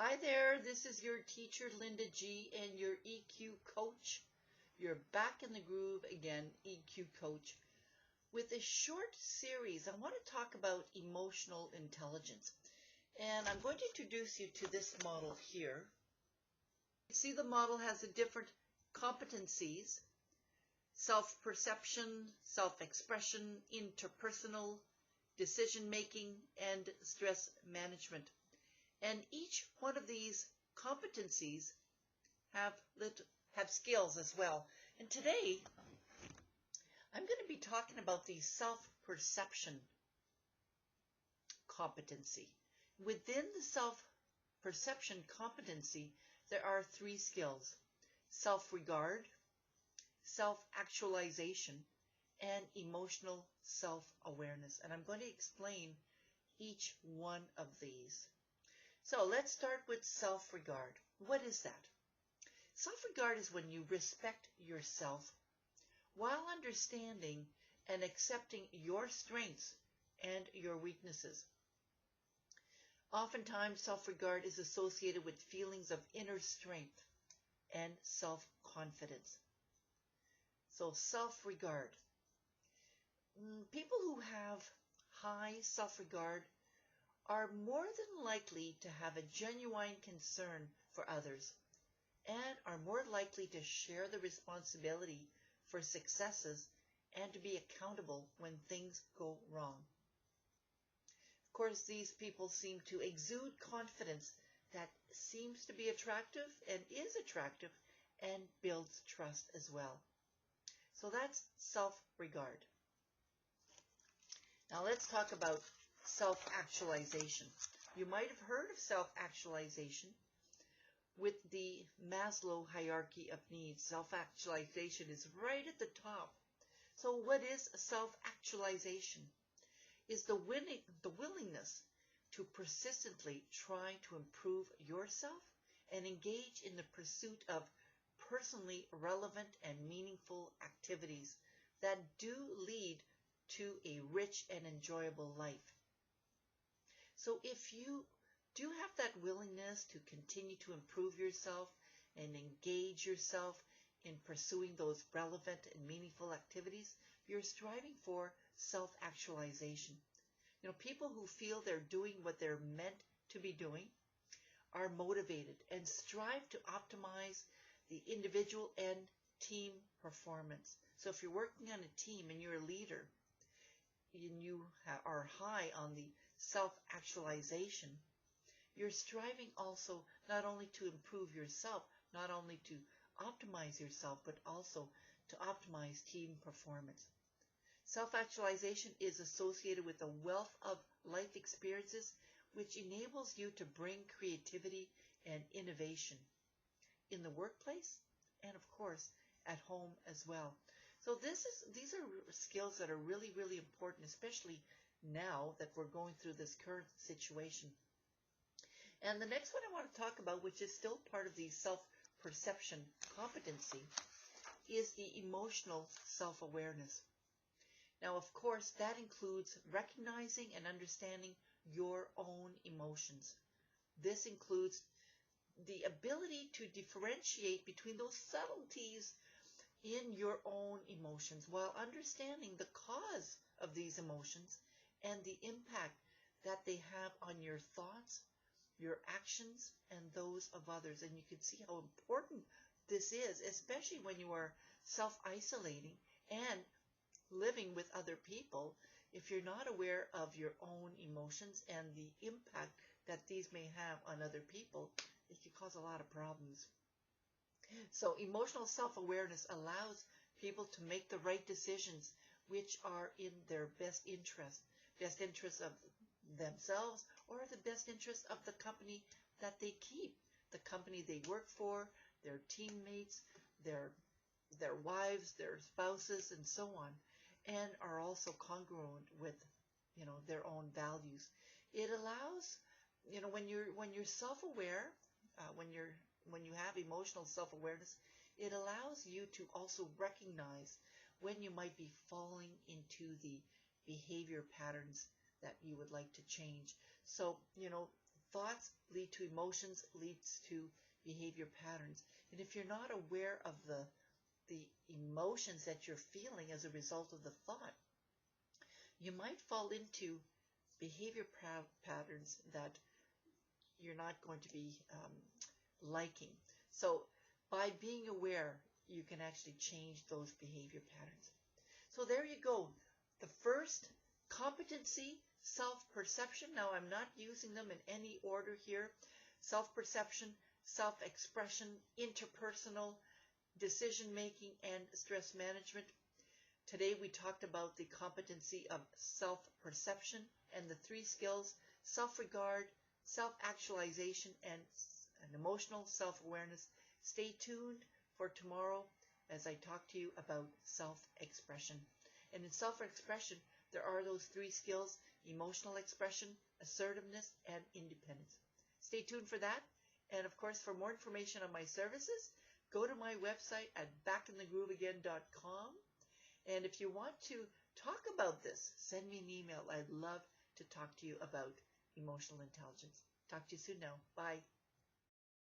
Hi there, this is your teacher Linda G and your EQ coach. You're back in the groove again, EQ coach. With a short series, I want to talk about emotional intelligence. And I'm going to introduce you to this model here. You see the model has the different competencies: self-perception, self-expression, interpersonal, decision-making, and stress management. And each one of these competencies have skills as well. And today, I'm going to be talking about the self-perception competency. Within the self-perception competency, there are three skills: self-regard, self-actualization, and emotional self-awareness. And I'm going to explain each one of these. So let's start with self-regard. What is that? Self-regard is when you respect yourself while understanding and accepting your strengths and your weaknesses. Oftentimes, self-regard is associated with feelings of inner strength and self-confidence. So self-regard. People who have high self-regard are more than likely to have a genuine concern for others and are more likely to share the responsibility for successes and to be accountable when things go wrong. Of course, these people seem to exude confidence that seems to be attractive and is attractive and builds trust as well. So that's self-regard. Now let's talk about self-actualization. You might have heard of self-actualization with the Maslow hierarchy of needs. Self-actualization is right at the top. So what is self-actualization? Is the willingness to persistently try to improve yourself and engage in the pursuit of personally relevant and meaningful activities that do lead to a rich and enjoyable life. So if you do have that willingness to continue to improve yourself and engage yourself in pursuing those relevant and meaningful activities, you're striving for self-actualization. You know, people who feel they're doing what they're meant to be doing are motivated and strive to optimize the individual and team performance. So if you're working on a team and you're a leader, and you are high on the self-actualization, you're striving also not only to improve yourself, not only to optimize yourself, but also to optimize team performance. Self-actualization is associated with a wealth of life experiences which enables you to bring creativity and innovation in the workplace and, of course, at home as well. So these are skills that are really, really important, especially now that we're going through this current situation. And the next one I want to talk about, which is still part of the self-perception competency, is the emotional self-awareness. Now, of course, that includes recognizing and understanding your own emotions. This includes the ability to differentiate between those subtleties in your own emotions while understanding the cause of these emotions and the impact that they have on your thoughts, your actions, and those of others. And you can see how important this is, especially when you are self-isolating and living with other people. If you're not aware of your own emotions and the impact that these may have on other people, it can cause a lot of problems. So emotional self-awareness allows people to make the right decisions which are in their best interest of themselves or the best interest of the company that they keep, the company they work for, their teammates, their wives, their spouses, and so on, and are also congruent with, their own values. It allows, when you're self-aware, when you have emotional self-awareness, it allows you to also recognize when you might be falling into the behavior patterns that you would like to change. So, thoughts lead to emotions, leads to behavior patterns. And if you're not aware of the emotions that you're feeling as a result of the thought, you might fall into behavior patterns that you're not going to be liking. So by being aware, you can actually change those behavior patterns. So there you go. The first, competency, self-perception. Now I'm not using them in any order here. Self-perception, self-expression, interpersonal, decision-making, and stress management. Today we talked about the competency of self-perception and the three skills: self-regard, self-actualization, and an emotional self-awareness. Stay tuned for tomorrow as I talk to you about self-expression. And in self-expression, there are those three skills: emotional expression, assertiveness, and independence. Stay tuned for that. And of course, for more information on my services, go to my website at backinthegrooveagain.com. And if you want to talk about this, send me an email. I'd love to talk to you about emotional intelligence. Talk to you soon now. Bye.